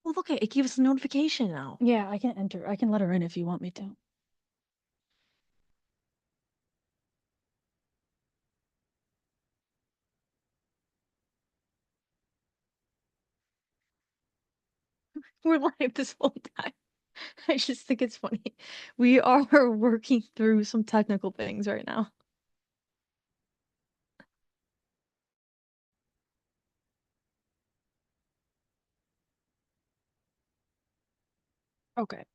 Well, look, it gave us a notification now. Yeah, I can enter. I can let her in if you want me to. We're live this whole time. I just think it's funny. We are working through some technical things right now. Okay.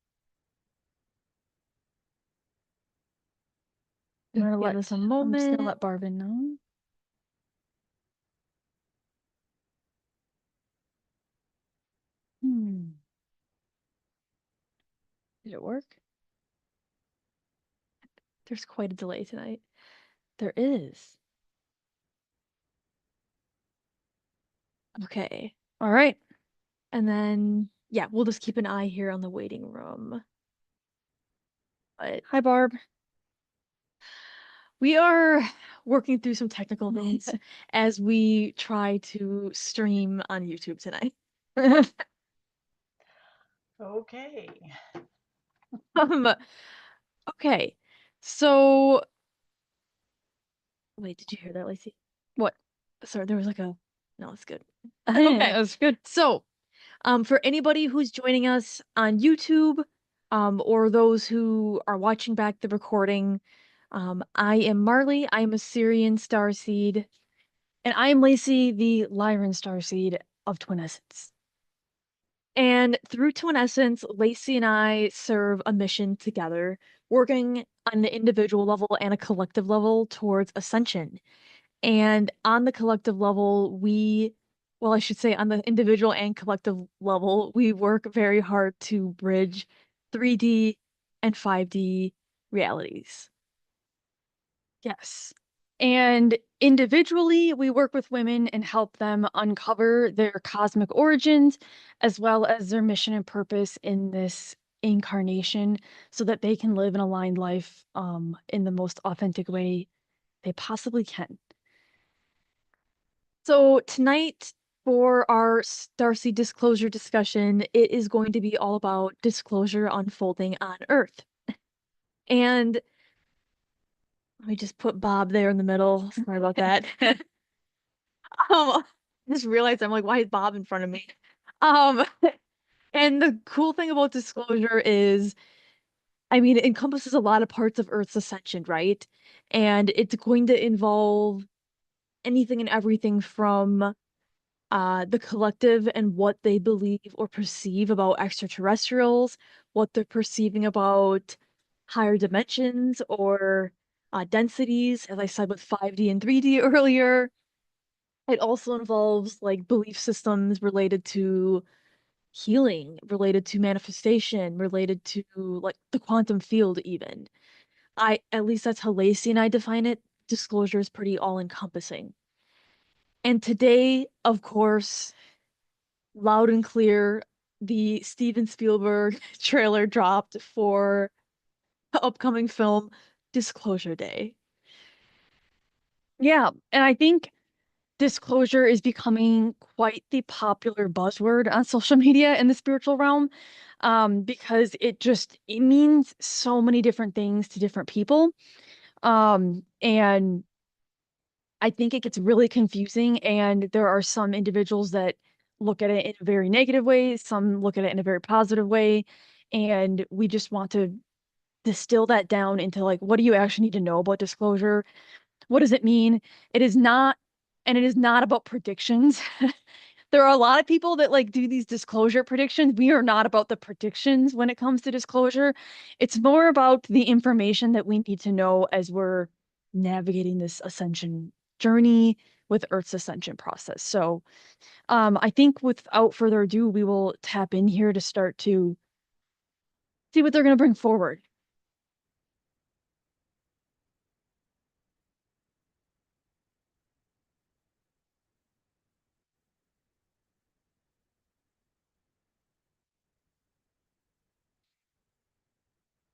Give us a I'm just gonna moment. let Barvin know. Hmm. Did it work? There's quite a delay tonight. There is. Okay. All right. And then, yeah, we'll just keep an eye here on the waiting room. But Hi, Barb. we are working through some technical things as we try to stream on YouTube tonight. Okay. Um, okay. So, wait, did you hear that, Lacey? What? Sorry, there was like a, no, it's good. Okay, Okay. that's good. So, for anybody who's joining us on YouTube, or those who are watching back the recording, I am Marley. I am a Syrian Starseed. And I am Lacey, the Lyran Starseed of Twin Essence. And through Twin Essence, Lacey and I serve a mission together, working on an individual level and a collective level towards ascension. And on the collective level, well, I should say on the individual and collective level, we work very hard to bridge 3D and 5D realities. Yes. And individually, we work with women and help them uncover their cosmic origins, as well as their mission and purpose in this incarnation, so that they can live an aligned life in the most authentic way they possibly can. So tonight, for our Starseed disclosure discussion, it is going to be all about disclosure unfolding on Earth. And let me just put Bob there in the middle. Sorry about that. I just realized I'm like, why is Bob in front of me? Um, and the cool thing about disclosure is, I mean, it encompasses a lot of parts of Earth's ascension, right? And it's going to involve anything and everything from the collective and what they believe or perceive about extraterrestrials, what they're perceiving about higher dimensions or densities, as I said with 5D and 3D earlier. It also involves like belief systems related to healing, related to manifestation, related to like the quantum field even. At least that's how Lacey and I define it. Disclosure is pretty all-encompassing. And today, of course, loud and clear, the Steven Spielberg trailer dropped for the upcoming film Disclosure Day. Yeah, and I think disclosure is becoming quite the popular buzzword on social media in the spiritual realm, because it means so many different things to different people. And I think it gets really confusing, and there are some individuals that look at it in a very negative way, some look at it in a very positive way, and we just want to distill that down into like, what do you actually need to know about disclosure? What does it mean? It is not, and it is not about predictions. There are a lot of people that like do these disclosure predictions. We are not about the predictions when it comes to disclosure. It's more about the information that we need to know as we're navigating this ascension journey with Earth's ascension process. So, I think without further ado, we will tap in here to start to see what they're going to bring forward.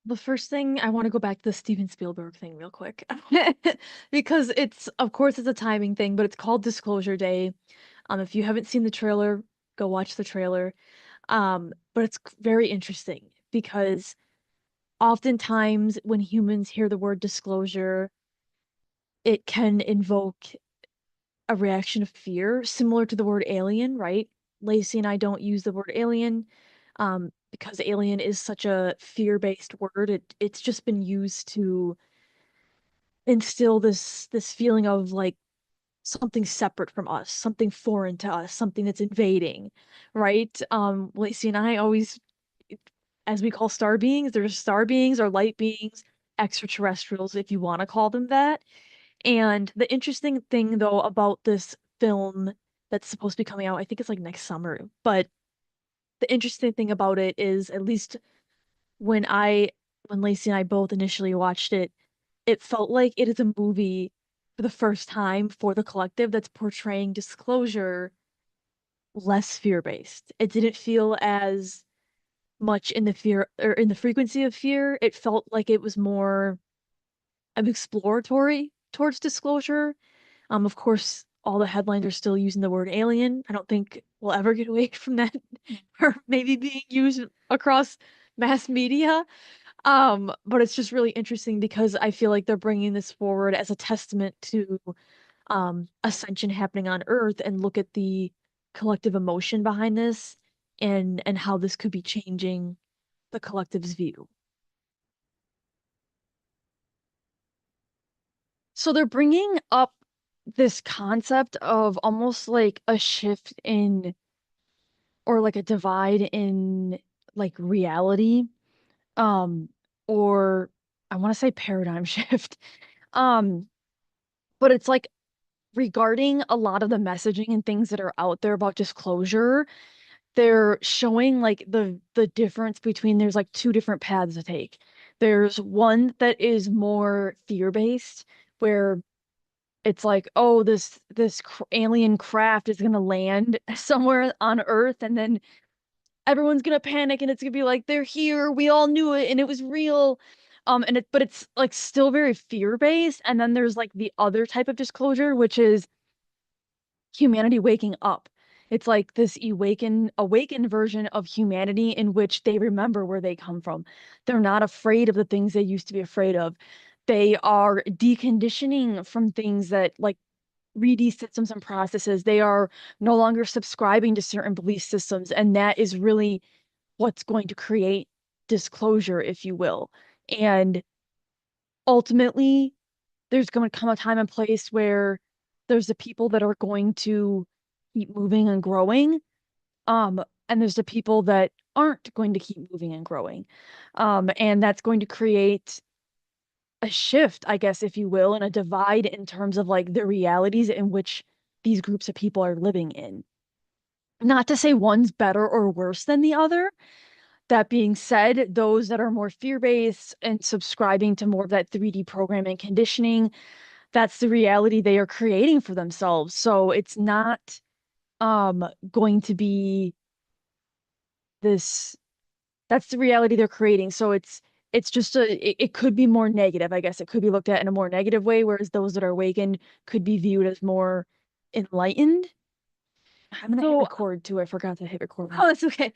The first thing I want to go back to the Steven Spielberg thing real quick. Because it's, of course, it's a timing thing, but it's called Disclosure Day. If you haven't seen the trailer, go watch the trailer. But it's very interesting because oftentimes when humans hear the word disclosure, it can invoke a reaction of fear, similar to the word alien, right? Lacey and I don't use the word alien, because alien is such a fear-based word. It's just been used to instill this feeling of like something separate from us, something foreign to us, something that's invading, right? Lacey and I always, as we call star beings, there's star beings or light beings, extraterrestrials, if you want to call them that. And the interesting thing, though, about this film that's supposed to be coming out, I think it's like next summer, but the interesting thing about it is, at least when when Lacey and I both initially watched it, it felt like it is a movie for the first time for the collective that's portraying disclosure less fear-based. It didn't feel as much in the fear or in the frequency of fear. It felt like it was more exploratory towards disclosure. Of course, all the headlines are still using the word alien. I don't think we'll ever get away from that or maybe being used across mass media. But it's just really interesting because I feel like they're bringing this forward as a testament to ascension happening on Earth, and look at the collective emotion behind this and how this could be changing the collective's view. So they're bringing up this concept of almost like a shift in, or like a divide in like reality, um, or I want to say paradigm shift. Um, but it's like regarding a lot of the messaging and things that are out there about disclosure, they're showing like the difference between, there's like two different paths to take. There's one that is more fear-based, where it's like, oh, this alien craft is gonna land somewhere on Earth, and then everyone's gonna panic, and it's gonna be like, they're here, we all knew it, and it was real. But it's like still very fear-based. And then there's like the other type of disclosure, which is humanity waking up. It's like this awakened version of humanity in which they remember where they come from. They're not afraid of the things they used to be afraid of. They are deconditioning from things that like 3D systems and processes. They are no longer subscribing to certain belief systems. And that is really what's going to create disclosure, if you will. And ultimately, there's going to come a time and place where there's the people that are going to keep moving and growing. Um, and there's the people that aren't going to keep moving and growing. And that's going to create a shift, I guess, if you will, and a divide in terms of like the realities in which these groups of people are living in. Not to say one's better or worse than the other. That being said, those that are more fear-based and subscribing to more of that 3D programming conditioning, that's the reality they are creating for themselves. So it's not going to be this, that's the reality they're creating. So it's just it could be more negative, I guess. It could be looked at in a more negative way, whereas those that are awakened could be viewed as more enlightened. I'm gonna hit So, record too. I forgot to hit record. oh, that's okay.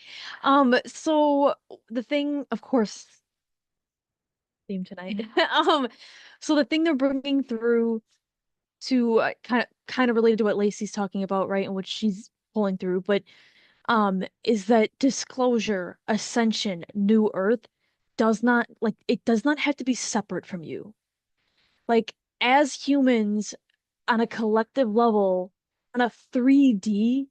So the thing, of course, theme tonight. So the thing they're bringing through to kind of related to what Lacey's talking about, right, and what she's pulling through, but is that disclosure, ascension, new earth does not have to be separate from you. Like, as humans on a collective level, on a 3D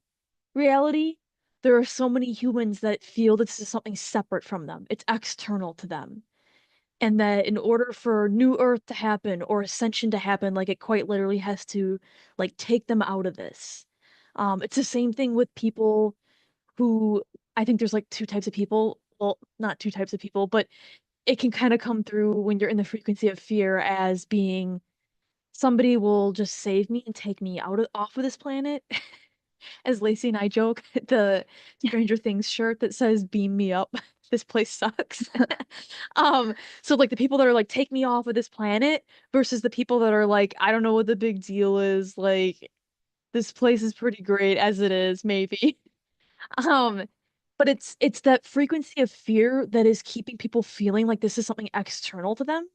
reality, there are so many humans that feel this is something separate from them. It's external to them. And that in order for new earth to happen or ascension to happen, like, it quite literally has to like take them out of this. It's the same thing with people who, I think there's like two types of people. Well, not two types of people, but it can kind of come through when you're in the frequency of fear as being somebody will just save me and take me off of this planet. As Lacey and I joke, the Stranger Things shirt that says "Beam me up." This place sucks. Um, so like the people that are like, take me off of this planet, versus the people that are like, I don't know what the big deal is. Like, this place is pretty great as it is, maybe. Um, But it's that frequency of fear that is keeping people feeling like this is something external to them,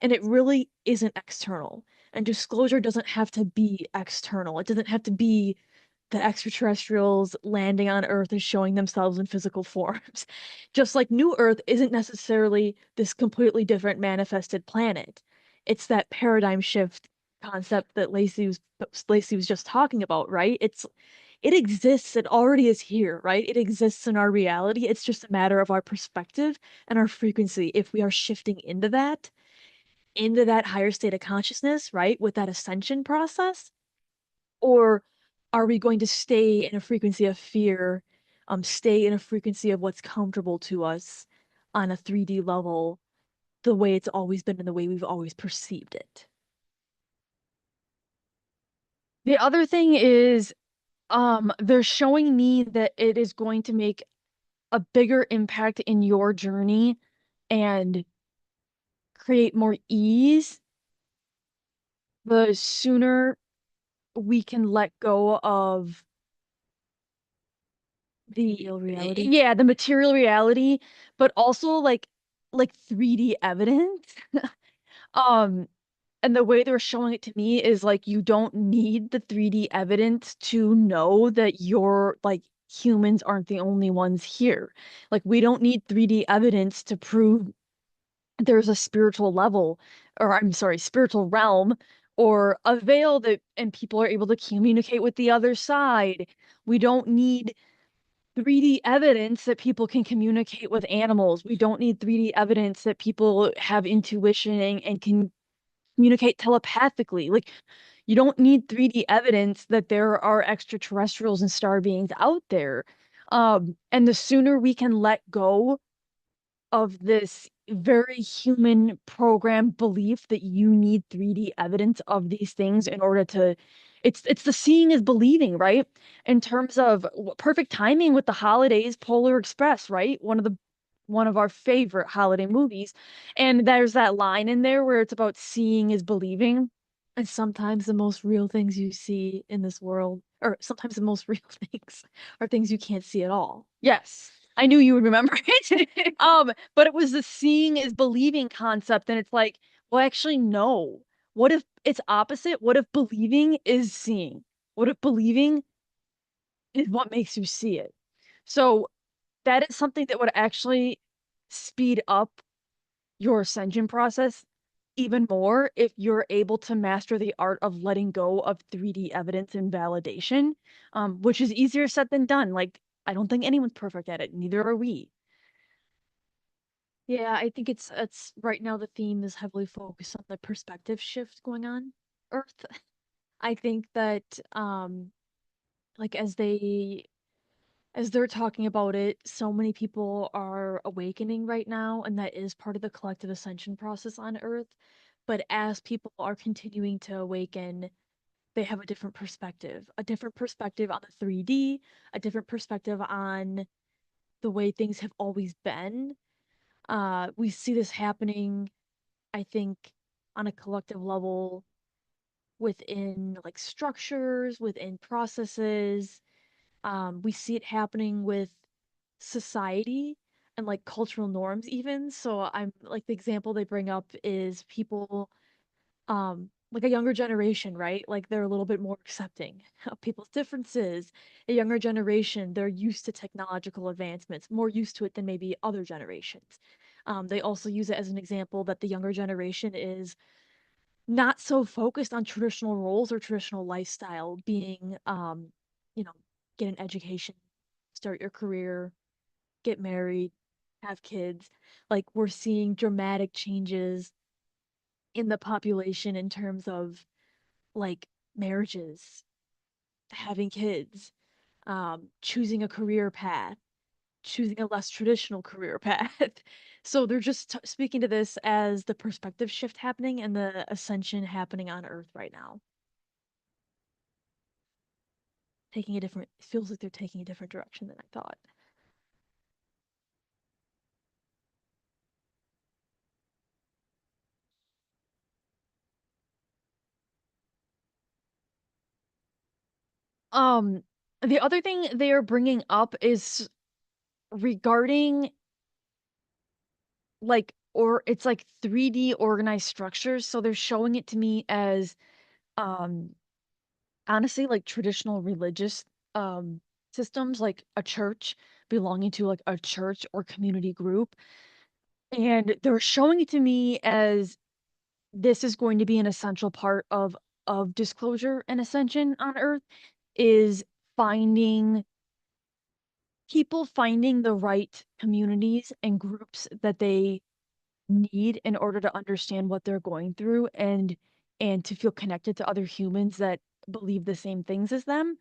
and it really isn't external. And disclosure doesn't have to be external. It doesn't have to be the extraterrestrials landing on Earth and showing themselves in physical forms. Just like New Earth isn't necessarily this completely different manifested planet. It's that paradigm shift concept that Lacey was just talking about, right? It exists, it already is here, right? It exists in our reality. It's just a matter of our perspective and our frequency. If we are shifting into that higher state of consciousness, right, with that ascension process, or are we going to stay in a frequency of fear, stay in a frequency of what's comfortable to us on a 3D level, the way it's always been and the way we've always perceived it? The other thing is, they're showing me that it is going to make a bigger impact in your journey and create more ease the sooner we can let go of the Real reality. yeah, the material reality, but also like 3D evidence. Um, and the way they're showing it to me is like you don't need the 3D evidence to know that you're like humans aren't the only ones here. Like we don't need 3D evidence to prove there's a spiritual level, or I'm sorry, spiritual realm, or a veil that and people are able to communicate with the other side. We don't need 3D evidence that people can communicate with animals. We don't need 3D evidence that people have intuition and can communicate telepathically. Like, you don't need 3D evidence that there are extraterrestrials and star beings out there. And the sooner we can let go of this very human programmed belief that you need 3D evidence of these things in order to it's the seeing is believing, right? In terms of perfect timing with the holidays, Polar Express, right? One of our favorite holiday movies. And there's that line in there where it's about seeing is believing. And sometimes the most real things you see in this world, or sometimes the most real things, are things you can't see at all. Yes. I knew you would remember it. But it was the seeing is believing concept, and it's like, well, actually, no. What if it's opposite? What if believing is seeing? What if believing is what makes you see it? So that is something that would actually speed up your ascension process even more if you're able to master the art of letting go of 3D evidence and validation, which is easier said than done. Like, I don't think anyone's perfect at it, neither are we. Yeah, I think it's right now the theme is heavily focused on the perspective shift going on Earth. I think that like as they're talking about it, so many people are awakening right now, and that is part of the collective ascension process on Earth. But as people are continuing to awaken, they have a different perspective on the 3D, a different perspective on the way things have always been. We see this happening, I think, on a collective level within like structures, within processes. We see it happening with society and like cultural norms even. So I'm like the example they bring up is people like a younger generation, right? Like they're a little bit more accepting of people's differences. A younger generation, they're used to technological advancements, more used to it than maybe other generations. They also use it as an example that the younger generation is not so focused on traditional roles or traditional lifestyle, being, you know, get an education, start your career, get married, have kids. Like we're seeing dramatic changes in the population in terms of like marriages, having kids, choosing a career path, choosing a less traditional career path. So they're just speaking to this as the perspective shift happening and the ascension happening on Earth right now. Taking a different, it feels like they're taking a different direction than I thought. Um, the other thing they are bringing up is regarding like or it's like 3D organized structures, so they're showing it to me as um honestly like traditional religious um systems like a church belonging to like a church or community group, and they're showing it to me as this is going to be an essential part of disclosure and ascension on earth is finding finding the right communities and groups that they need in order to understand what they're going through and to feel connected to other humans that believe the same things as them.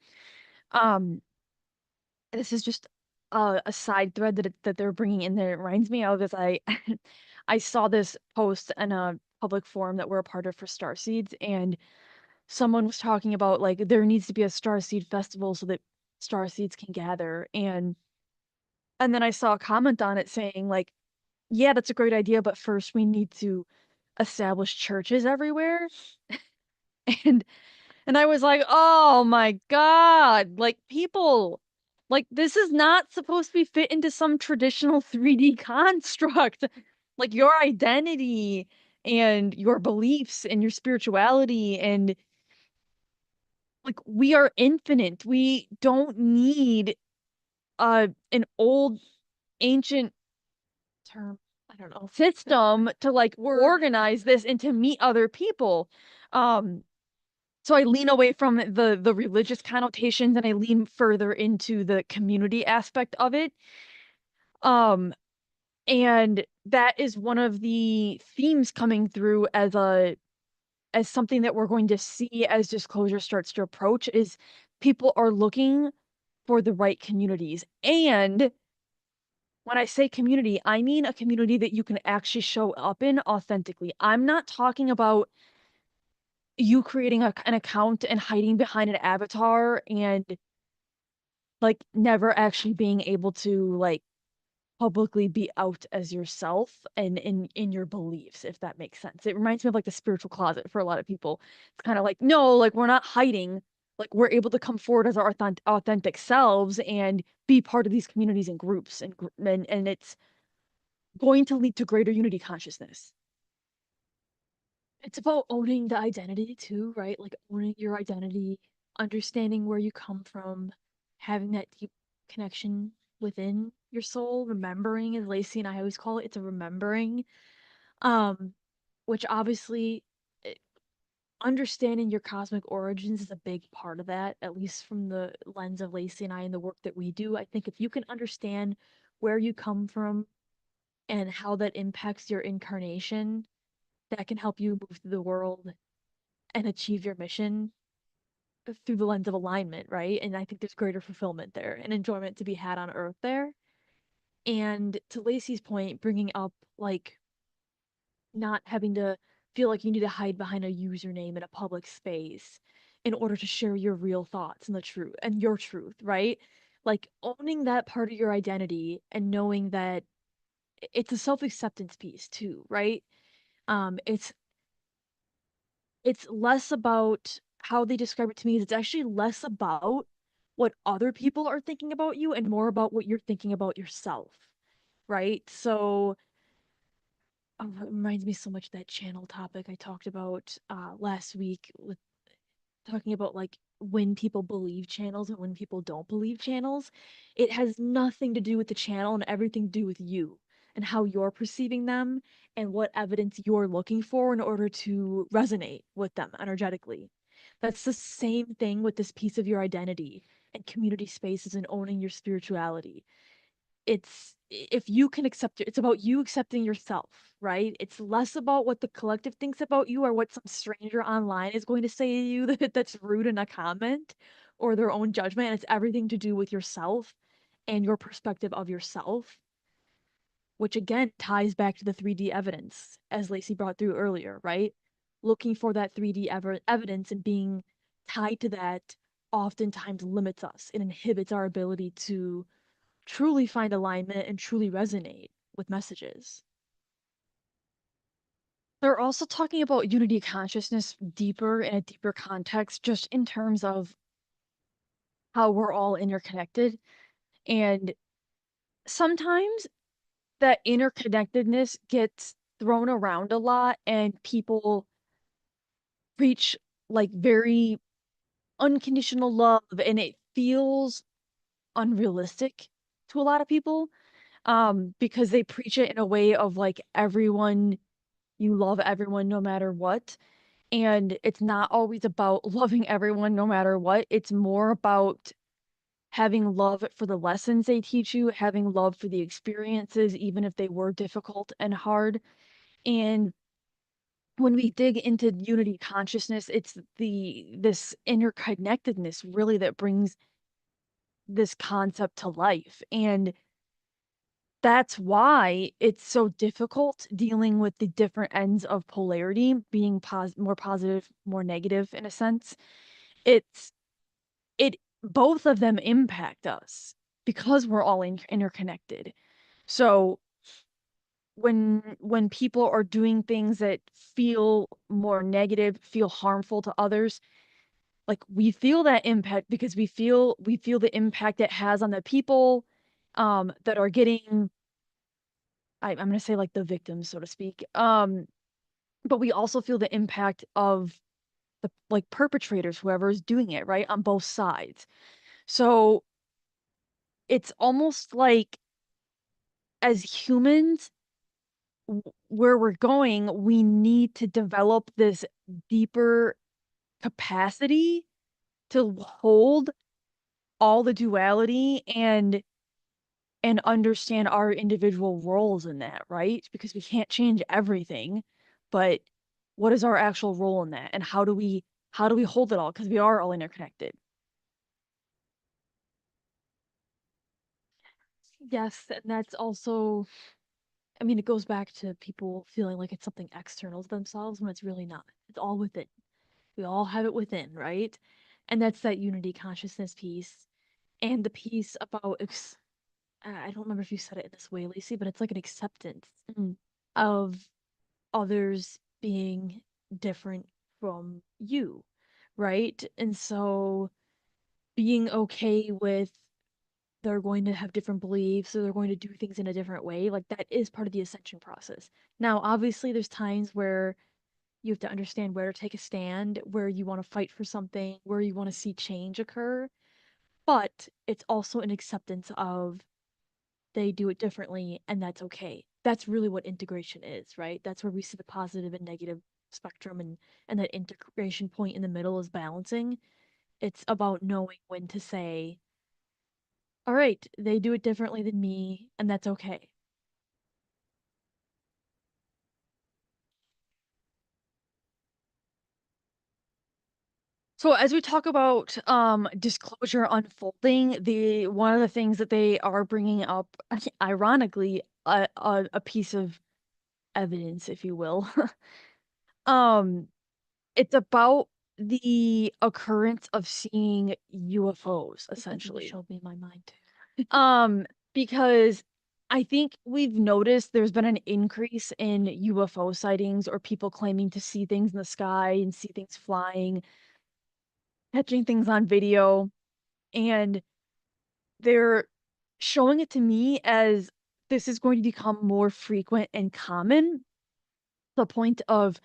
Um, this is just a side thread that they're bringing in there. It reminds me of is I I saw this post in a public forum that we're a part of for Starseeds, and someone was talking about like there needs to be a Starseed festival so that Starseeds can gather, and then I saw a comment on it saying like, yeah, that's a great idea, but first we need to establish churches everywhere. And and I was like, "Oh my god, like people like this is not supposed to be fit into some traditional 3D construct. Like your identity and your beliefs and your spirituality and like we are infinite. We don't need an old ancient term, I don't know, system to like organize this and to meet other people." Um So I lean away from the religious connotations and I lean further into the community aspect of it. Um, and that is one of the themes coming through as something that we're going to see as disclosure starts to approach is people are looking for the right communities. And when I say community, I mean a community that you can actually show up in authentically. I'm not talking about you creating an account and hiding behind an avatar and like, never actually being able to, like, publicly be out as yourself and in your beliefs, if that makes sense. It reminds me of, like, the spiritual closet for a lot of people. It's kinda like, "No, like, we're not hiding, like, we're able to come forward as our authentic selves and be part of these communities and groups and it's going to lead to greater unity consciousness." It's about owning the identity too, right? Like owning your identity, understanding where you come from, having that deep connection within your soul, remembering, as Lacey and I always call it, it's a remembering. Um, which obviously eh, understanding your cosmic origins is a big part of that, at least from the lens of Lacey and I and the work that we do. I think if you can understand where you come from and how that impacts your incarnation, that can help you move through the world and achieve your mission through the lens of alignment, right? And I think there's greater fulfillment there and enjoyment to be had on Earth there. And to Lacey's point, bringing up like not having to feel like you need to hide behind a username in a public space in order to share your real thoughts and the truth and your truth, right? Like owning that part of your identity and knowing that it's a self-acceptance piece too, right? It's less about how they describe it to me. It's actually less about what other people are thinking about you and more about what you're thinking about yourself, right? So, it reminds me so much of that channel topic I talked about last week with talking about like when people believe channels and when people don't believe channels. It has nothing to do with the channel and everything to do with you and how you're perceiving them and what evidence you're looking for in order to resonate with them energetically. That's the same thing with this piece of your identity and community spaces and owning your spirituality. It's if you can accept it, it's about you accepting yourself, right? It's less about what the collective thinks about you or what some stranger online is going to say to you that's rude in a comment or their own judgment. It's everything to do with yourself and your perspective of yourself, which again ties back to the 3D evidence, as Lacey brought through earlier, right? Looking for that 3D evidence and being tied to that oftentimes limits us. It inhibits our ability to truly find alignment and truly resonate with messages. They're also talking about unity consciousness deeper in a deeper context, just in terms of how we're all interconnected. And sometimes that interconnectedness gets thrown around a lot and people preach like very unconditional love and it feels unrealistic to a lot of people because they preach it in a way of like everyone you love everyone no matter what, and it's not always about loving everyone no matter what. It's more about having love for the lessons they teach you, having love for the experiences even if they were difficult and hard. And when we dig into unity consciousness, it's this interconnectedness really that brings this concept to life. And that's why it's so difficult dealing with the different ends of polarity, being more positive, more negative in a sense. It's it both of them impact us because we're all interconnected. So when people are doing things that feel more negative, feel harmful to others, like we feel that impact because we feel the impact it has on the people that are getting I'm gonna say like the victims, so to speak. But we also feel the impact of the like perpetrators, whoever is doing it, right? On both sides. So it's almost like as humans, where we're going, we need to develop this deeper capacity to hold all the duality and understand our individual roles in that, right? Because we can't change everything, but what is our actual role in that? And how do we hold it all? Because we are all interconnected. Yes, and that's also, I mean, it goes back to people feeling like it's something external to themselves when it's really not. It's all within. We all have it within, right? And that's that unity consciousness piece and the piece about I don't remember if you said it in this way, Lacey, but it's like an acceptance Mm. of others being different from you, right? And so being okay with they're going to have different beliefs or they're going to do things in a different way, like that is part of the ascension process. Now, obviously, there's times where you have to understand where to take a stand, where you want to fight for something, where you want to see change occur, but it's also an acceptance of they do it differently and that's okay. That's really what integration is, right? That's where we see the positive and negative spectrum and that integration point in the middle is balancing. It's about knowing when to say, all right, they do it differently than me and that's okay. So as we talk about disclosure unfolding, the one of the things that they are bringing up, ironically, a piece of evidence, if you will, um, it's about the occurrence of seeing UFOs, It's something you essentially. showed me in my mind too. Um, because I think we've noticed there's been an increase in UFO sightings or people claiming to see things in the sky and see things flying, catching things on video, and they're showing it to me as this is going to become more frequent and common to the point of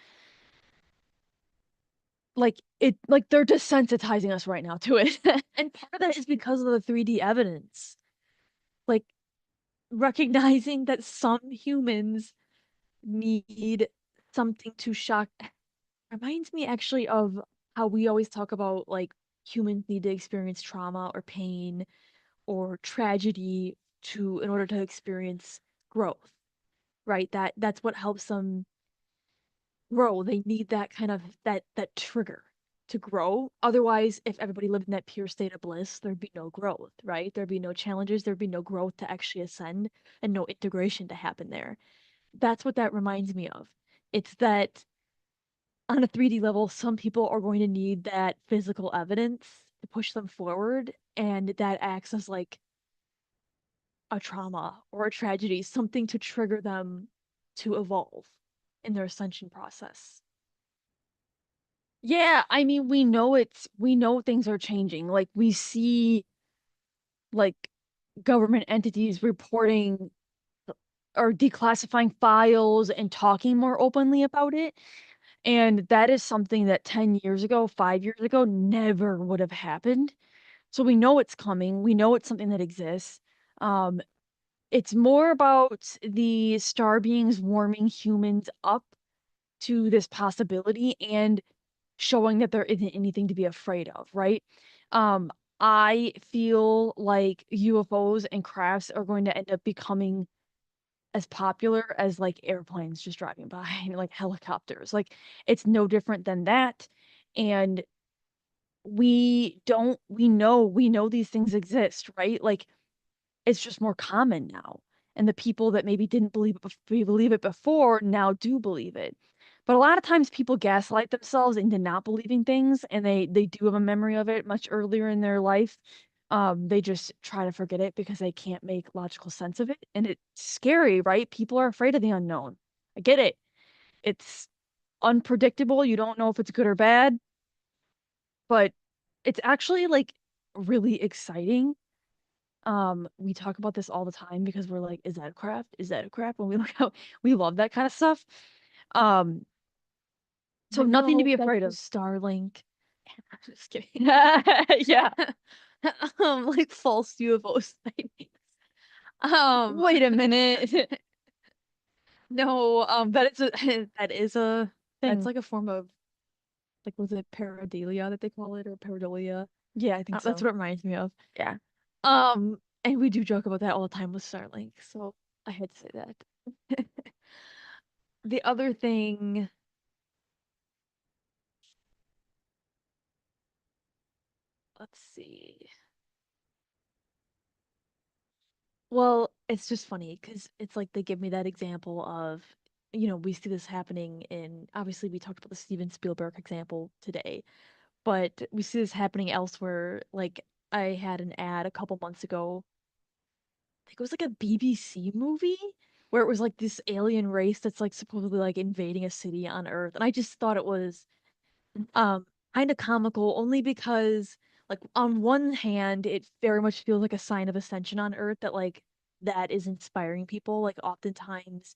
like they're desensitizing us right now to it. And part of that is because of the 3D evidence. Like recognizing that some humans need something to shock reminds me actually of how we always talk about like humans need to experience trauma or pain or tragedy to in order to experience growth, right? That's what helps them grow. They need that kind of that trigger to grow. Otherwise, if everybody lived in that pure state of bliss, there'd be no growth, right? There'd be no challenges, there'd be no growth to actually ascend and no integration to happen there. That's what that reminds me of. It's that on a 3D level, some people are going to need that physical evidence to push them forward, and that acts as like a trauma or a tragedy, something to trigger them to evolve in their ascension process. Yeah, I mean, we know things are changing. Like we see like government entities reporting or declassifying files and talking more openly about it. And that is something that 10 years ago, 5 years ago, never would have happened. So we know it's coming. We know it's something that exists. Um, it's more about the star beings warming humans up to this possibility and showing that there isn't anything to be afraid of, right? Um, I feel like UFOs and crafts are going to end up becoming as popular as like airplanes just driving by, like helicopters. Like it's no different than that. And we know these things exist, right? Like it's just more common now. And the people that maybe didn't believe it before now do believe it. But a lot of times people gaslight themselves into not believing things and they do have a memory of it much earlier in their life. They just try to forget it because they can't make logical sense of it. And it's scary, right? People are afraid of the unknown. I get it. It's unpredictable. You don't know if it's good or bad, but it's actually like really exciting. We talk about this all the time because we're like, is that a craft? Is that a craft? And we look how we love that kind of stuff. Um, so I nothing to know be that's afraid of. just Starlink. I'm just kidding. Yeah. Like false UFO sightings. Um, Wait a minute. no, that is a that is a that's Thing. like a form of like was it pareidolia that they call it or pareidolia? Yeah, I think That's so. what it reminds me of. Yeah. And we do joke about that all the time with Starlink, so I had to say that. The other thing, let's see. Well, it's just funny because it's like they give me that example of, we see this happening in, obviously, we talked about the Steven Spielberg example today, but we see this happening elsewhere. Like, I had an ad a couple months ago. I think it was like a BBC movie where it was like this alien race that's like supposedly like invading a city on Earth. And I just thought it was um kind of comical only because like on one hand it very much feels like a sign of ascension on Earth that like that is inspiring people. Like oftentimes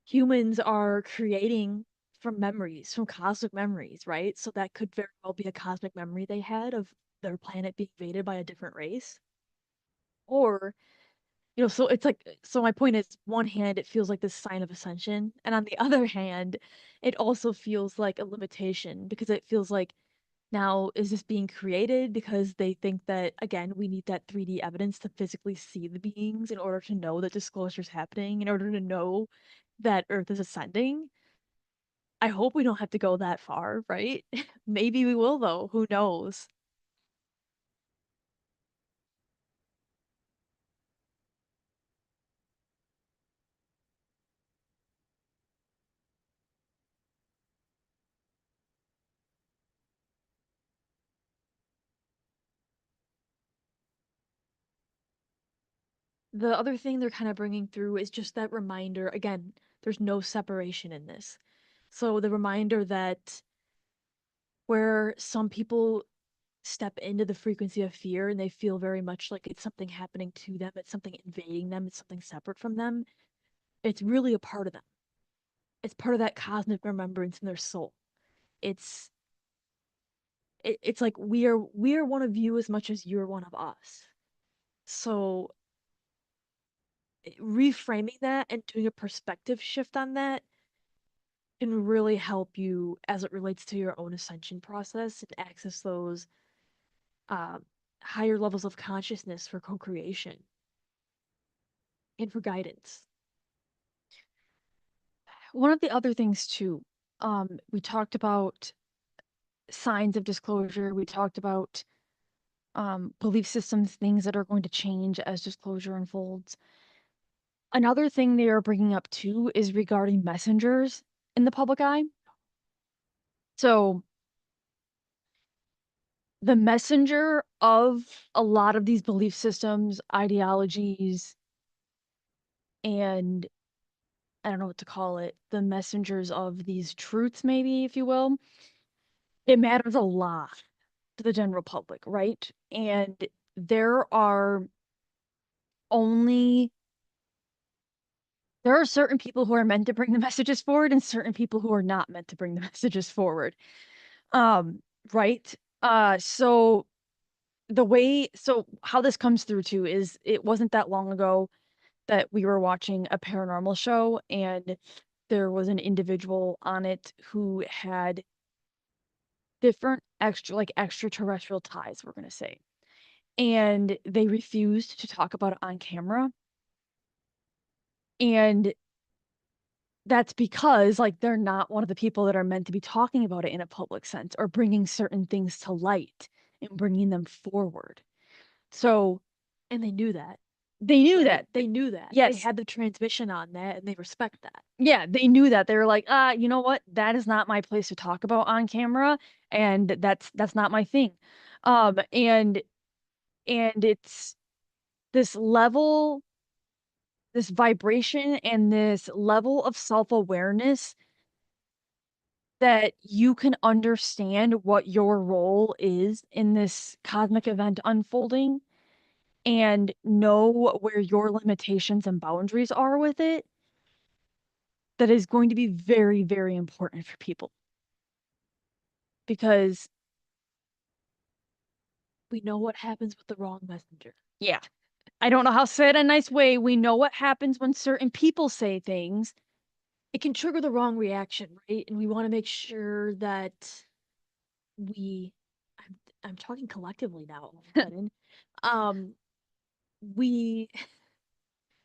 humans are creating from memories, from cosmic memories, right? So that could very well be a cosmic memory they had of their planet being invaded by a different race. Or, so it's like, so my point is, one hand, it feels like this sign of ascension. And on the other hand, it also feels like a limitation because it feels like now, is this being created because they think that, again, we need that 3D evidence to physically see the beings in order to know that disclosure is happening, in order to know that Earth is ascending? I hope we don't have to go that far, right? Maybe we will, though. Who knows? The other thing they're kind of bringing through is just that reminder. Again, there's no separation in this. So the reminder that where some people step into the frequency of fear and they feel very much like it's something happening to them, it's something invading them, it's something separate from them, it's really a part of them. It's part of that cosmic remembrance in their soul. It's it's like we are one of you as much as you're one of us. So reframing that and doing a perspective shift on that can really help you as it relates to your own ascension process and access those um, higher levels of consciousness for co-creation and for guidance. One of the other things too, we talked about signs of disclosure. We talked about belief systems, things that are going to change as disclosure unfolds. Another thing they are bringing up too is regarding messengers in the public eye. So, the messenger of a lot of these belief systems, ideologies, and I don't know what to call it, the messengers of these truths, maybe, if you will, it matters a lot to the general public, right? And there are only there are certain people who are meant to bring the messages forward and certain people who are not meant to bring the messages forward. Um, right? So how this comes through too is it wasn't that long ago that we were watching a paranormal show and there was an individual on it who had different extraterrestrial ties, we're gonna say. And they refused to talk about it on camera. And that's because like they're not one of the people that are meant to be talking about it in a public sense or bringing certain things to light and bringing them forward. So And they knew that, they knew right? that. They knew that. They Yes. had the transmission on that and they respect that. Yeah, they knew that. They were like, you know what? That is not my place to talk about on camera, and that's not my thing. And it's this level, this vibration and this level of self-awareness that you can understand what your role is in this cosmic event unfolding and know where your limitations and boundaries are with it, that is going to be very, very important for people. Because, We know what happens with the wrong messenger. yeah, I don't know how to say it in a nice way. We know what happens when certain people say things. It can trigger the wrong reaction, right? And we want to make sure that we I'm I'm talking collectively now all of a sudden. Um we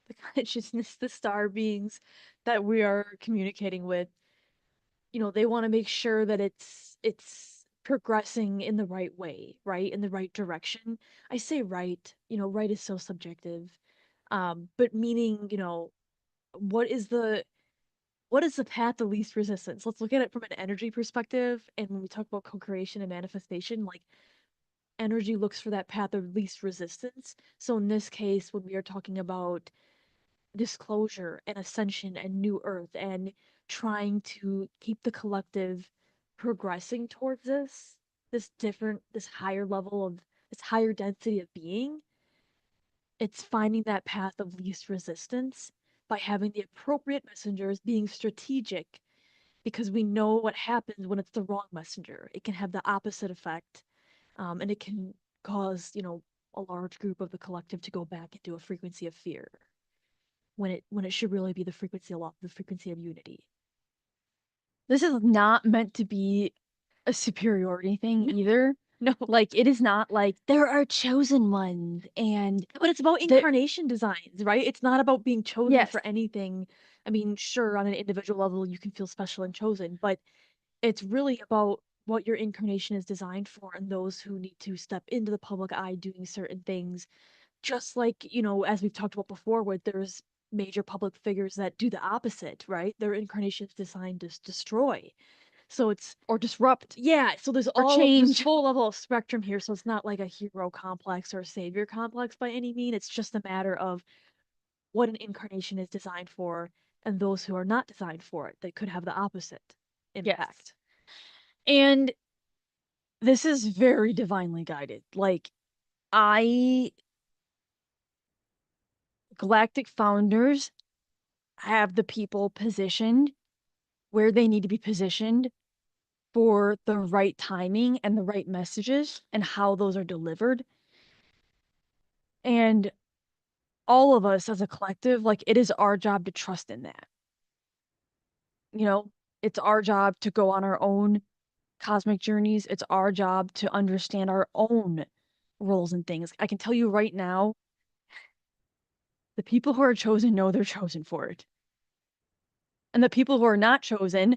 the consciousness, the star beings that we are communicating with, they want to make sure that it's progressing in the right way, right? In the right direction. I say right, right is so subjective. But meaning, what is the what is the path of least resistance? Let's look at it from an energy perspective. And when we talk about co-creation and manifestation, like energy looks for that path of least resistance. So in this case, when we are talking about disclosure and ascension and new earth and trying to keep the collective progressing towards this higher level of this higher density of being, it's finding that path of least resistance by having the appropriate messengers, being strategic, because we know what happens when it's the wrong messenger. It can have the opposite effect, and it can cause, a large group of the collective to go back into a frequency of fear when it should really be the frequency of unity. This is not meant to be a superiority thing either. No, Like, it is not like there are chosen ones and but it's about there, incarnation designs, right? It's not about being chosen yes, for anything. I mean, sure, on an individual level, you can feel special and chosen, but it's really about what your incarnation is designed for and those who need to step into the public eye doing certain things. Just like, as we've talked about before, where there's major public figures that do the opposite, right? Their incarnation is designed to destroy. So it's or disrupt yeah, so there's or all this change. full level of spectrum here. So it's not like a hero complex or a savior complex by any mean. It's just a matter of what an incarnation is designed for and those who are not designed for it that could have the opposite Yes. impact. And this is very divinely guided. Like, I, galactic founders have the people positioned where they need to be positioned for the right timing and the right messages and how those are delivered. And all of us as a collective, like, it is our job to trust in that. You know, it's our job to go on our own cosmic journeys. It's our job to understand our own roles and things. I can tell you right now, the people who are chosen know they're chosen for it. And the people who are not chosen,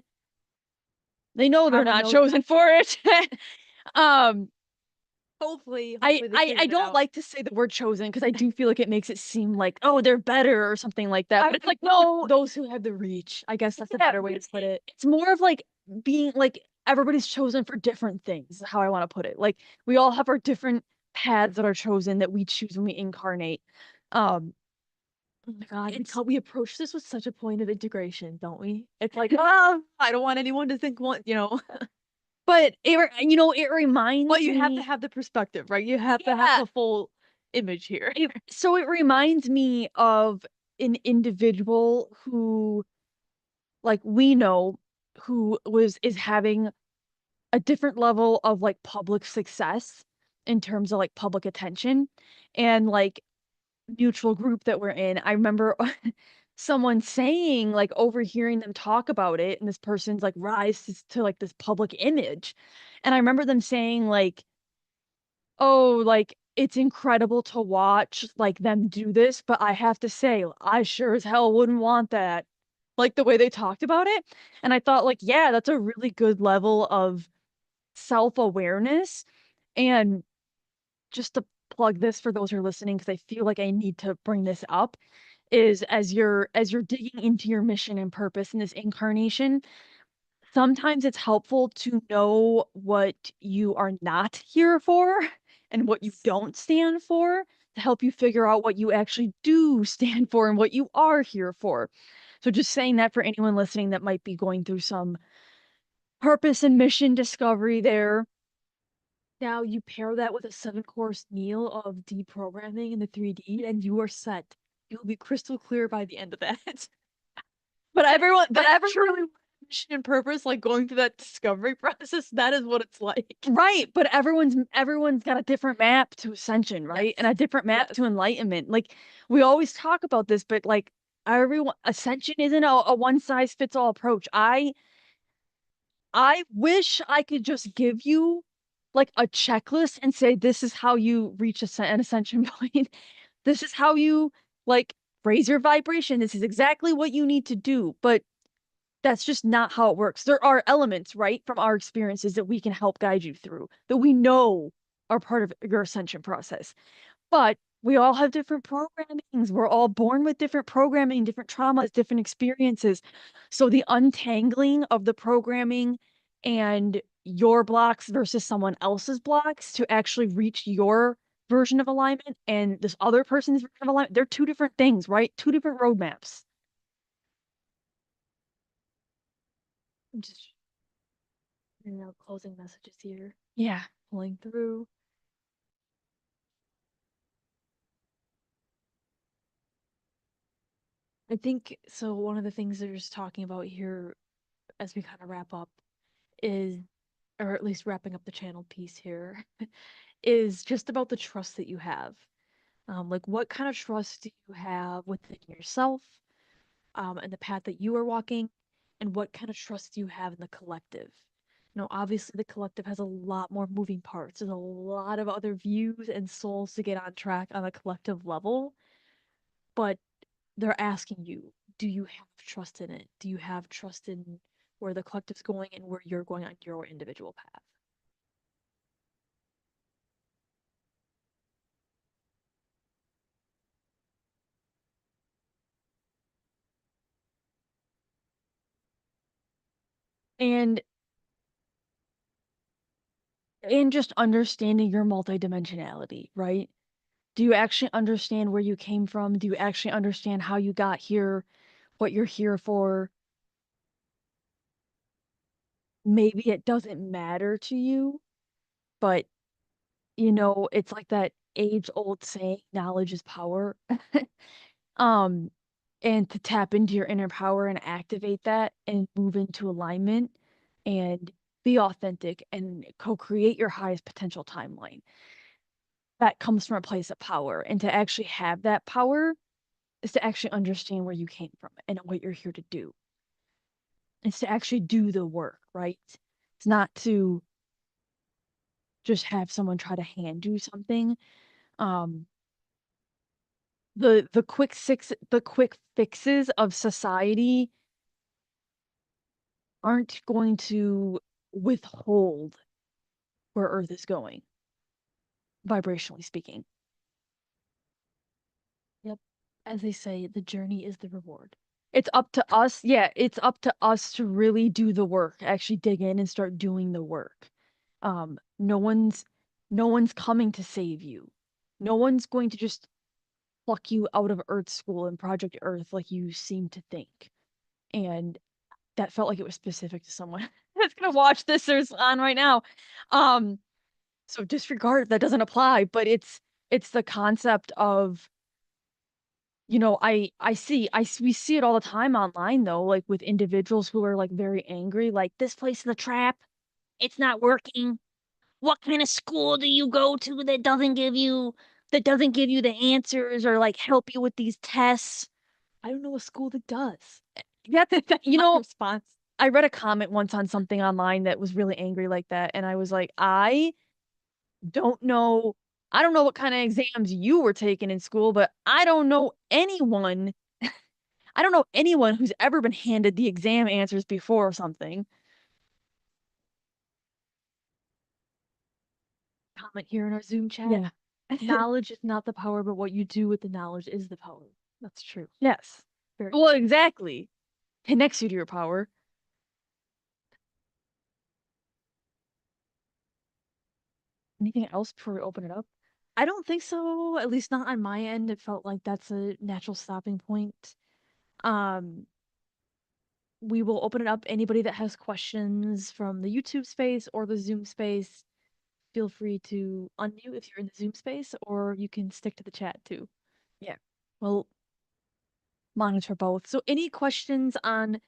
they know they're Karma not knows chosen for it. um, hopefully they I figured it don't out. like to say the word chosen because I do feel like it makes it seem like, oh, they're better or something like that. But it's like, no, Those who have the reach. I guess that's a yeah, better way to put it. it's more of like being like everybody's chosen for different things, is how I want to put it. Like we all have our different paths that are chosen that we choose when we incarnate. Um, Oh my God, it's we approach this with such a point of integration, don't we? It's like, oh, I don't want anyone to think but it reminds but you have to me, have the perspective, right? You have to have yeah, the full. image here. So it reminds me of an individual who, like, we know who is having a different level of like public success in terms of like public attention and like mutual group that we're in. I remember someone saying, like, overhearing them talk about it and this person's like rise to like this public image. And I remember them saying, like, oh, like, it's incredible to watch like them do this, but I have to say, I sure as hell wouldn't want that. Like the way they talked about it. And I thought, like, yeah, that's a really good level of self-awareness. And just to plug this for those who are listening, because I feel like I need to bring this up, is as you're digging into your mission and purpose in this incarnation, sometimes it's helpful to know what you are not here for and what you don't stand for to help you figure out what you actually do stand for and what you are here for. So just saying that for anyone listening that might be going through some purpose and mission discovery there. Now you pair that with a 7-course meal of deprogramming in the 3D, and you are set. You'll be crystal clear by the end of that. But That everyone truly mission and purpose, like going through that discovery process, that is what it's like. right, but everyone's got a different map to ascension, Yes. right? And a different map Yes. to enlightenment. Like we always talk about this, but like everyone ascension isn't a one size fits all approach. I wish I could just give you like a checklist and say this is how you reach an ascension point. This is how you like raise your vibration. This is exactly what you need to do. But that's just not how it works. There are elements, right, from our experiences that we can help guide you through, that we know are part of your ascension process. But we all have different programmings. We're all born with different programming, different traumas, different experiences. So the untangling of the programming and your blocks versus someone else's blocks to actually reach your version of alignment and this other person's version of alignment, they're two different things, right? Two different roadmaps. I'm just, closing messages here, Yeah. pulling through. I think so. One of the things they're just talking about here as we kind of wrap up is, or at least wrapping up the channel piece here, is just about the trust that you have. Like, what kind of trust do you have within yourself, and the path that you are walking, and what kind of trust do you have in the collective? Obviously, the collective has a lot more moving parts. There's a lot of other views and souls to get on track on a collective level, but they're asking you, do you have trust in it? Do you have trust in where the collective's going and where you're going on your individual path? And just understanding your multidimensionality, right? Do you actually understand where you came from? Do you actually understand how you got here, what you're here for? Maybe it doesn't matter to you, but it's like that age-old saying, knowledge is power. Um, and to tap into your inner power and activate that and move into alignment and be authentic and co-create your highest potential timeline. That comes from a place of power. And to actually have that power is to actually understand where you came from and what you're here to do. It's to actually do the work, right? It's not to just have someone try to hand you something. Um, the quick fixes of society aren't going to withhold where Earth is going, vibrationally speaking. Yep. As they say, the journey is the reward. It's up to us. Yeah, it's up to us to really do the work, actually dig in and start doing the work. No one's coming to save you. No one's going to just pluck you out of Earth School and Project Earth like you seem to think. And that felt like it was specific to someone that's gonna watch this or is on right now. Um, so disregard if that doesn't apply, but It's the concept of, we see it all the time online though, like with individuals who are like very angry, like this place is a trap. It's not working. What kind of school do you go to that doesn't give you the answers or like help you with these tests? I don't know a school that does. That's That's you my know, response. I read a comment once on something online that was really angry like that, and I was like, don't know I don't know what kind of exams you were taking in school, but I don't know anyone who's ever been handed the exam answers before or something. Comment here in our Zoom chat. Yeah. Knowledge is not the power, but what you do with the knowledge is the power. That's true. Yes. Very Well, exactly. Connects you to your power. Anything else before we open it up? I don't think so, at least not on my end. It felt like that's a natural stopping point. Um, we will open it up. Anybody that has questions from the YouTube space or the Zoom space, feel free to unmute if you're in the Zoom space, or you can stick to the chat too. Yeah. We'll monitor both. So any questions on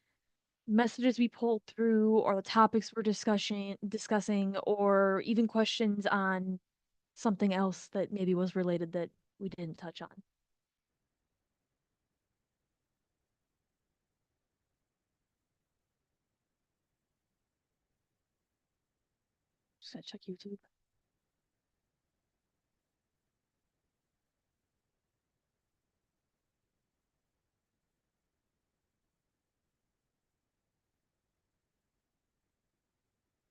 messages we pulled through or the topics we're discussing, or even questions on something else that maybe was related that we didn't touch on? Just gotta check YouTube.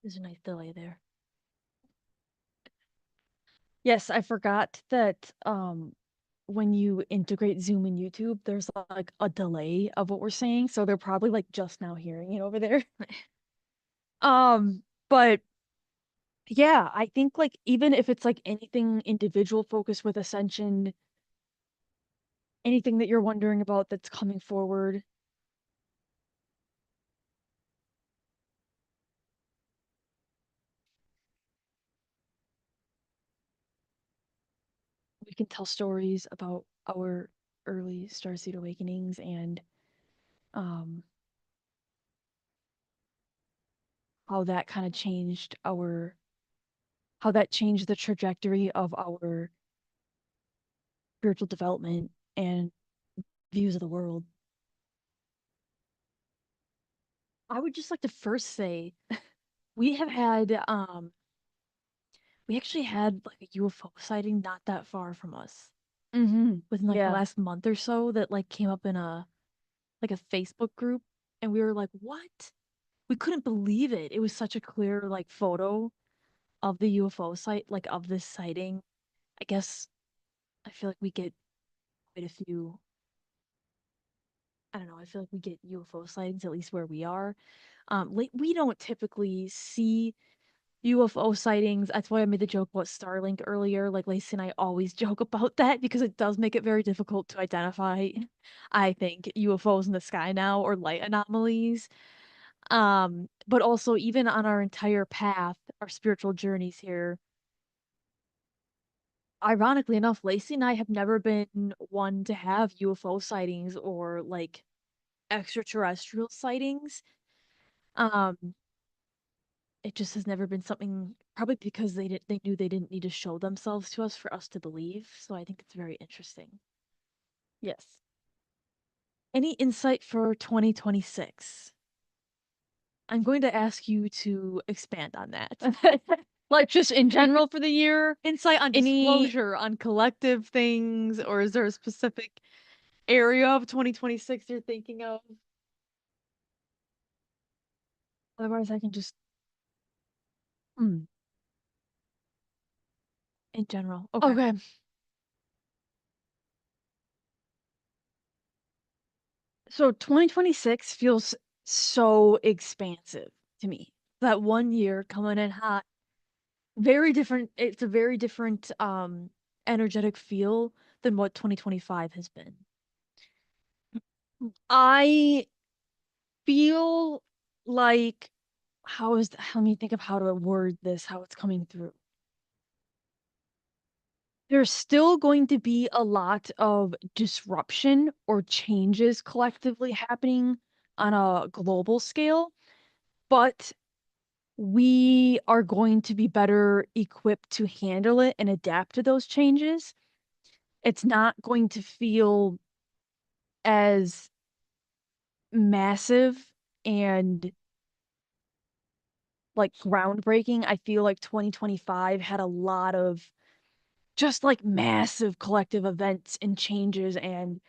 There's a nice delay there. Yes, I forgot that when you integrate Zoom and YouTube, there's like a delay of what we're saying, so they're probably like just now hearing it over there. But yeah, I think like even if it's like anything individual focused with Ascension, anything that you're wondering about that's coming forward, we can tell stories about our early Starseed awakenings and um how that kind of changed how that changed the trajectory of our spiritual development and views of the world. I would just like to first say we have had we actually had like a UFO sighting not that far from us Mhm. within like the Yeah. last month or so that like came up in a Facebook group, and we were like, "What?" We couldn't believe it. It was such a clear like photo of the UFO site, like of this sighting. I guess I feel like we get quite a few. I don't know. I feel like we get UFO sightings at least where we are. Like we don't typically see UFO sightings. That's why I made the joke about Starlink earlier. Like Lacey and I always joke about that because it does make it very difficult to identify, I think, UFOs in the sky now or light anomalies. But also even on our entire path, our spiritual journeys here, ironically enough, Lacey and I have never been one to have UFO sightings or like extraterrestrial sightings. Um, it just has never been something, probably because they knew they didn't need to show themselves to us for us to believe. So I think it's very interesting. Yes. Any insight for 2026? I'm going to ask you to expand on that. Like just in general for the year, Insight on any disclosure, on collective things, or is there a specific area of 2026 you're thinking of? otherwise I can just mm. In general. Okay. Okay. So 2026 feels so expansive to me. That one year coming in hot. Very different. It's a very different energetic feel than what 2025 has been. I feel like let me think of how to word this, how it's coming through. There's still going to be a lot of disruption or changes collectively happening on a global scale, but we are going to be better equipped to handle it and adapt to those changes. It's not going to feel as massive and like groundbreaking. I feel like 2025 had a lot of just like massive collective events and changes and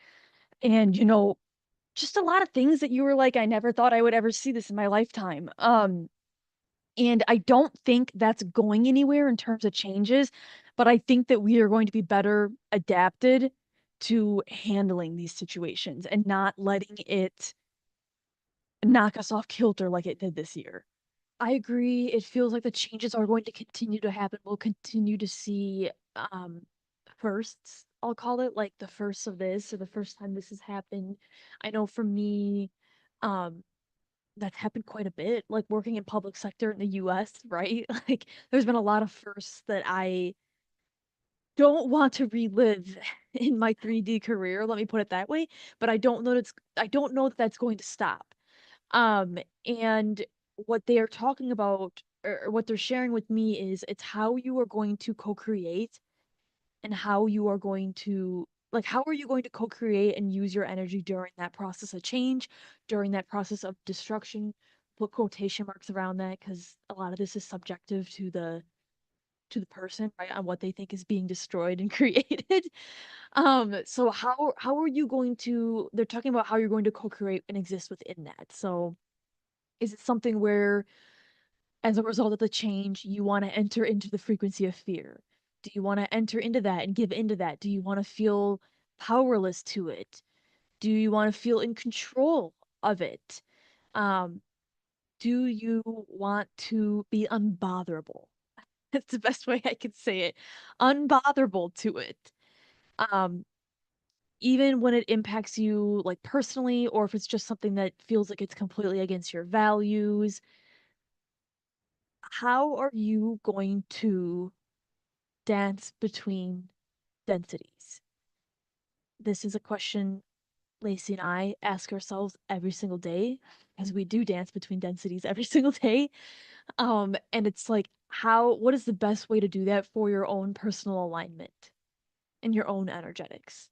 just a lot of things that you were like, I never thought I would ever see this in my lifetime. And I don't think that's going anywhere in terms of changes, but I think that we are going to be better adapted to handling these situations and not letting it knock us off kilter like it did this year. I agree. It feels like the changes are going to continue to happen. We'll continue to see firsts, I'll call it, like the first of this or the first time this has happened. I know for me, um, that's happened quite a bit, like working in public sector in the US, right? Like there's been a lot of firsts that I don't want to relive in my 3D career, let me put it that way, but I don't know that that's going to stop. And what they are talking about or what they're sharing with me is it's how you are going to co-create and how you are going to like how are you going to co-create and use your energy during that process of change, during that process of destruction. Put quotation marks around that because a lot of this is subjective to the person, right, on what they think is being destroyed and created. So how are you going to they're talking about how you're going to co-create and exist within that. So is it something where, as a result of the change, you want to enter into the frequency of fear? Do you want to enter into that and give into that? Do you want to feel powerless to it? Do you want to feel in control of it? Um, do you want to be unbotherable? That's the best way I could say it. Unbotherable to it. Um, Even when it impacts you like personally, or if it's just something that feels like it's completely against your values, how are you going to dance between densities? This is a question Lacey and I ask ourselves every single day because we do dance between densities every single day. And it's like, what is the best way to do that for your own personal alignment and your own energetics?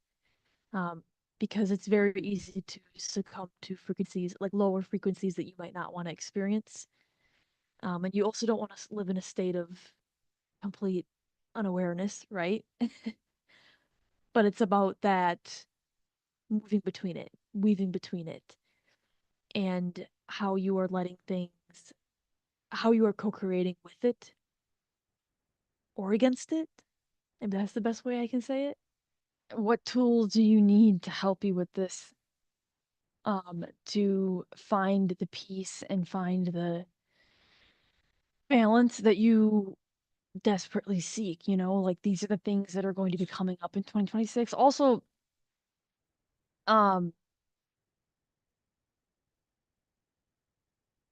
Um, because it's very easy to succumb to frequencies, like lower frequencies that you might not want to experience. And you also don't want to live in a state of complete unawareness, right? But it's about that moving between it, weaving between it, and how you are letting things, how you are co creating with it or against it. Maybe that's the best way I can say it. What tools do you need to help you with this? To find the peace and find the balance that you desperately seek, like these are the things that are going to be coming up in 2026. Also, um,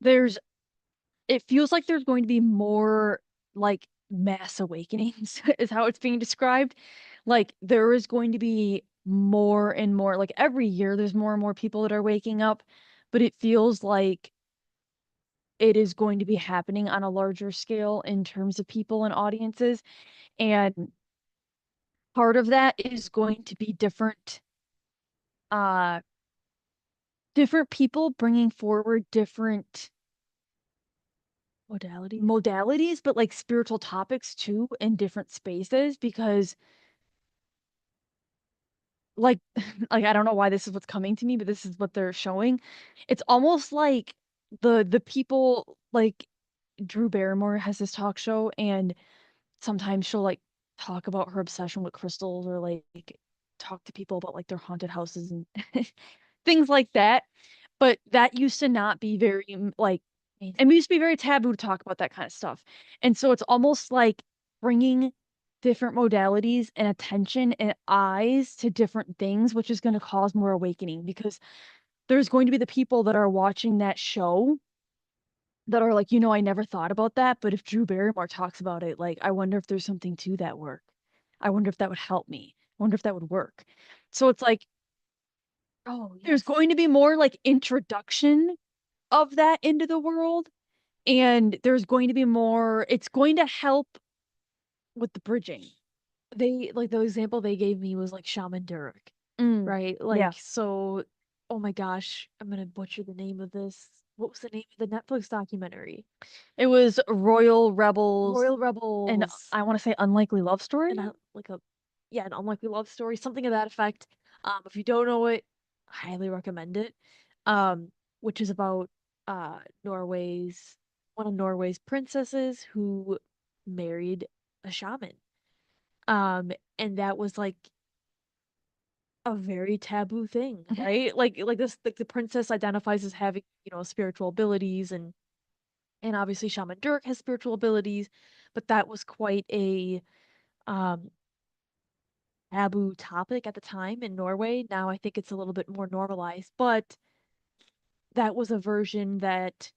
there's it feels like there's going to be more like mass awakenings is how it's being described. Like there is going to be more and more, like every year there's more and more people that are waking up, but it feels like it is going to be happening on a larger scale in terms of people and audiences. And part of that is going to be uh different people bringing forward different modalities, but like spiritual topics too in different spaces because like like I don't know why this is what's coming to me, but this is what they're showing. It's almost like the people like Drew Barrymore has this talk show and sometimes she'll like talk about her obsession with crystals or like talk to people about like their haunted houses and things like that. But that used to not be very like it used to be very taboo to talk about that kind of stuff. And so it's almost like bringing different modalities and attention and eyes to different things, which is going to cause more awakening because there's going to be the people that are watching that show that are like, I never thought about that, but if Drew Barrymore talks about it, like, I wonder if there's something to that work. I wonder if that would help me. I wonder if that would work. So it's like Oh, there's yes. going to be more like introduction of that into the world, and there's going to be more, it's going to help with the bridging. They like the example they gave me was like Shaman Durek, Mm, right? yeah. Like, so, oh my gosh, I'm gonna butcher the name of this. What was the name of the Netflix documentary? It was Royal Rebels Royal and Rebels. I want to say Unlikely Love And Story. I like a yeah, an unlikely love story, something of that effect. If you don't know it, highly recommend it. Um, which is about Norway's one of Norway's princesses who married a shaman. Um, and that was like a very taboo thing, Mhm. right? Like this like the princess identifies as having, spiritual abilities and obviously Shaman Durek has spiritual abilities, but that was quite a um taboo topic at the time in Norway. Now I think it's a little bit more normalized, but that was a version that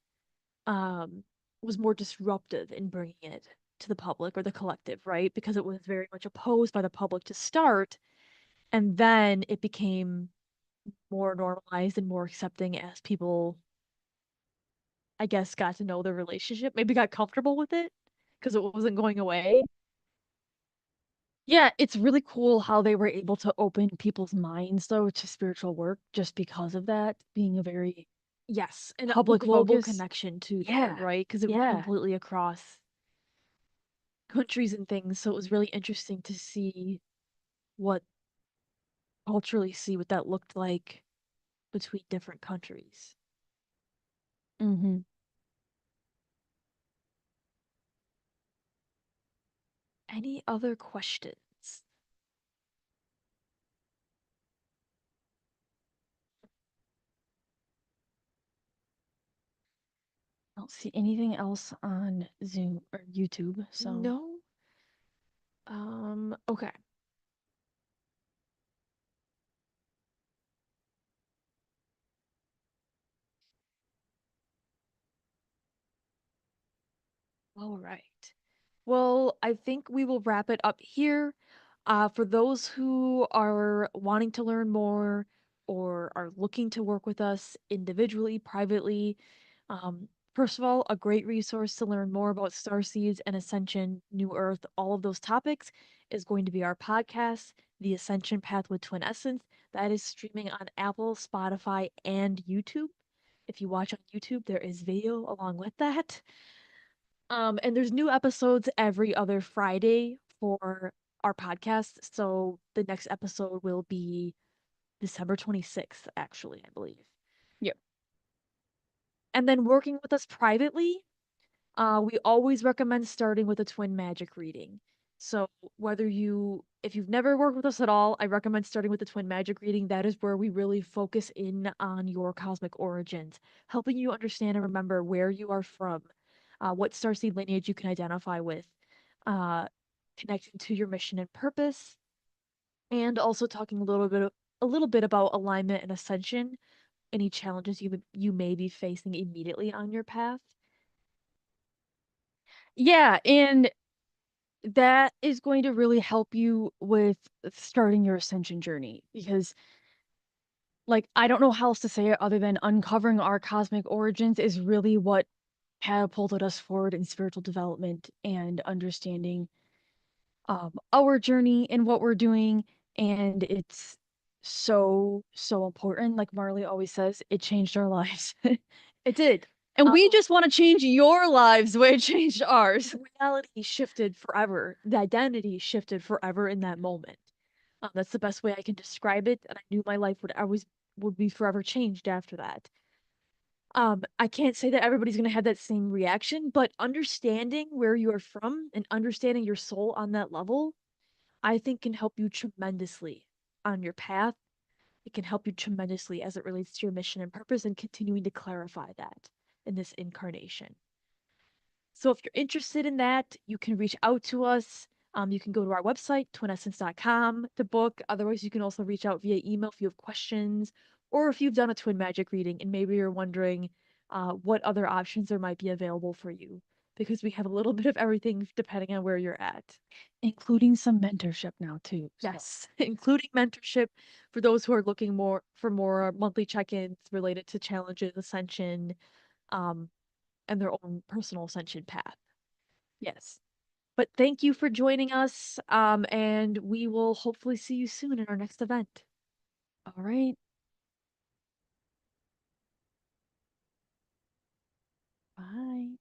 um was more disruptive in bringing it to the public or the collective, right? Because it was very much opposed by the public to start, and then it became more normalized and more accepting as people, I guess, got to know the relationship, maybe got comfortable with it because it wasn't going away. Yeah, it's really cool how they were able to open people's minds though to spiritual work just because of that being a very Yes, and the public global focus. connection too there, Yeah. right? Because it was Yeah. completely across countries and things, so it was really interesting to see what culturally see what that looked like between different countries. Mhm. Any other questions? I don't see anything else on Zoom or YouTube, so No? Okay. All right. Well, I think we will wrap it up here. For those who are wanting to learn more or are looking to work with us individually, privately, um, first of all, a great resource to learn more about star seeds and ascension, new earth, all of those topics is going to be our podcast, The Ascension Path with Twin Essence. That is streaming on Apple, Spotify, and YouTube. If you watch on YouTube, there is video along with that. And there's new episodes every other Friday for our podcast. So the next episode will be December 26th, actually, I believe. yep. And then working with us privately, we always recommend starting with a twin magic reading. So if you've never worked with us at all, I recommend starting with the twin magic reading. That is where we really focus in on your cosmic origins, helping you understand and remember where you are from, what starseed lineage you can identify with, uh, connecting to your mission and purpose, and also talking a little bit about alignment and ascension, any challenges you may be facing immediately on your path. Yeah, and that is going to really help you with starting your ascension journey because like I don't know how else to say it other than uncovering our cosmic origins is really what catapulted us forward in spiritual development and understanding our journey and what we're doing. And it's so important. Like Marley always says, it changed our lives. It did. And we just want to change your lives the way it changed ours. The reality shifted forever. The identity shifted forever in that moment. That's the best way I can describe it, and I knew my life would be forever changed after that. I can't say that everybody's gonna have that same reaction, but understanding where you are from and understanding your soul on that level, I think can help you tremendously on your path. It can help you tremendously as it relates to your mission and purpose and continuing to clarify that in this incarnation. So if you're interested in that, you can reach out to us. You can go to our website, twinessence.com, to book. Otherwise, you can also reach out via email if you have questions or if you've done a twin magic reading and maybe you're wondering what other options there might be available for you. because we have a little bit of everything depending on where you're at. Including some mentorship now too, so. Yes, including mentorship for those who are looking more for more monthly check-ins related to challenges, ascension, um, and their own personal ascension path. Yes. But thank you for joining us, and we will hopefully see you soon in our next event. All right. Bye.